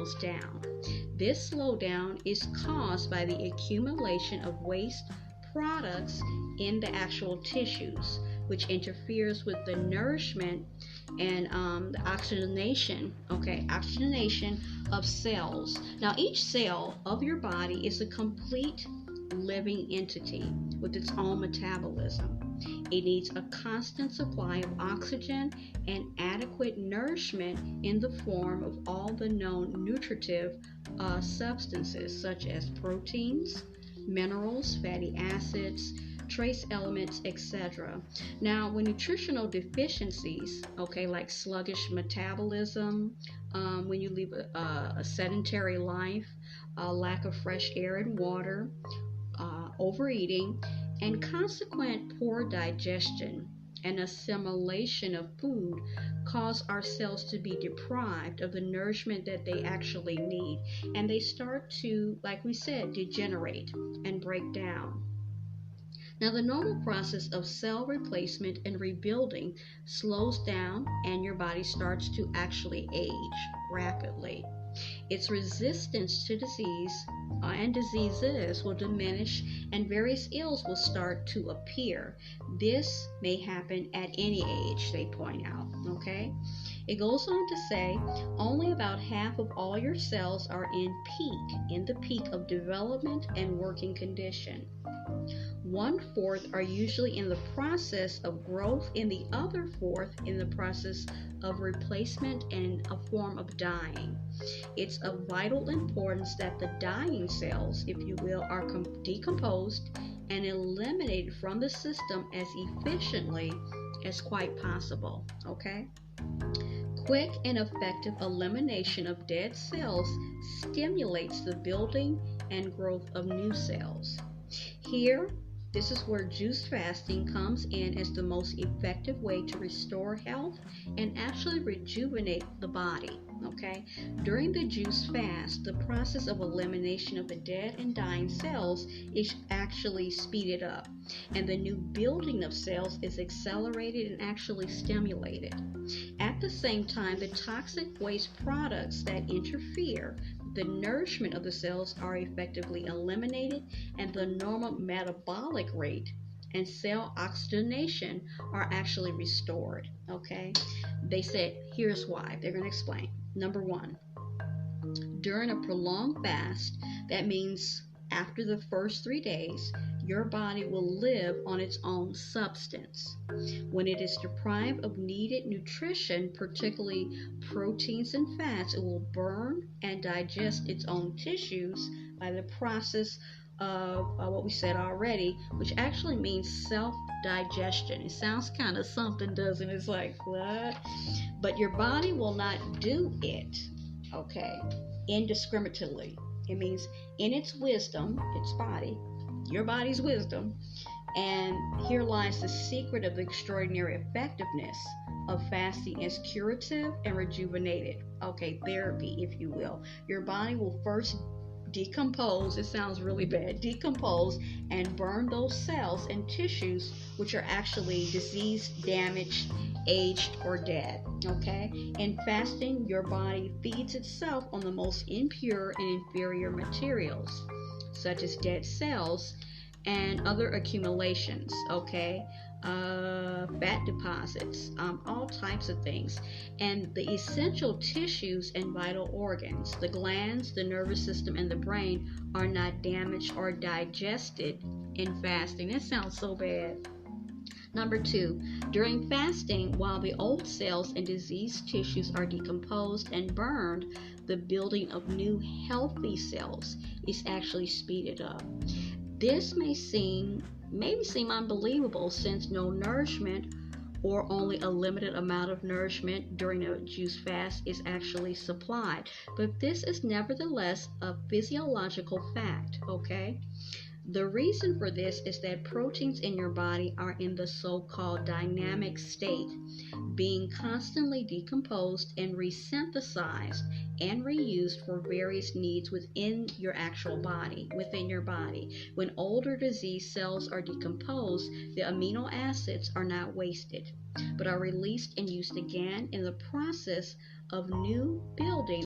slows down. This slowdown is caused by the accumulation of waste products in the actual tissues, which interferes with the nourishment and the oxygenation of cells. Now, each cell of your body is a complete living entity with its own metabolism. It needs a constant supply of oxygen and adequate nourishment in the form of all the known nutritive substances such as proteins, minerals, fatty acids, trace elements, etc. Now, when nutritional deficiencies, like sluggish metabolism, when you live a sedentary life, lack of fresh air and water, overeating, and consequent poor digestion and assimilation of food cause our cells to be deprived of the nourishment that they actually need, and they start to, like we said, degenerate and break down. Now, the normal process of cell replacement and rebuilding slows down, and your body starts to actually age rapidly. Its resistance to disease and diseases will diminish, and various ills will start to appear. This may happen at any age, they point out. It goes on to say only about half of all your cells are in the peak of development and working condition. 1/4 are usually in the process of growth, and the other 1/4 in the process of replacement and a form of dying. It's of vital importance that the dying cells, if you will, are decomposed and eliminated from the system as efficiently as quite possible. Quick and effective elimination of dead cells stimulates the building and growth of new cells. This is where juice fasting comes in as the most effective way to restore health and actually rejuvenate the body. During the juice fast, the process of elimination of the dead and dying cells is actually speeded up, and the new building of cells is accelerated and actually stimulated. At the same time, the toxic waste products that interfere the nourishment of the cells are effectively eliminated, and the normal metabolic rate and cell oxygenation are actually restored. They said here's why. They're going to explain. Number 1, during a prolonged fast, that means after the first 3 days, your body will live on its own substance. When it is deprived of needed nutrition, particularly proteins and fats, it will burn and digest its own tissues by the process of what we said already, which actually means self-digestion. It sounds kind of something, doesn't it? It's like, what? But your body will not do it, indiscriminately. It means in its wisdom, its body, your body's wisdom. And here lies the secret of the extraordinary effectiveness of fasting as curative and rejuvenated. Therapy, if you will. Your body will first decompose, it sounds really bad, decompose and burn those cells and tissues which are actually diseased, damaged, aged, or dead. In fasting, your body feeds itself on the most impure and inferior materials, such as dead cells and other accumulations, fat deposits, all types of things, and the essential tissues and vital organs, the glands, the nervous system, and the brain are not damaged or digested in fasting. That sounds so bad. Number 2, during fasting, while the old cells and diseased tissues are decomposed and burned, the building of new healthy cells is actually speeded up. This may seem unbelievable, since no nourishment or only a limited amount of nourishment during a juice fast is actually supplied. But this is nevertheless a physiological fact, The reason for this is that proteins in your body are in the so-called dynamic state, being constantly decomposed and resynthesized and reused for various needs within your actual body, When older disease cells are decomposed, the amino acids are not wasted, but are released and used again in the process of new building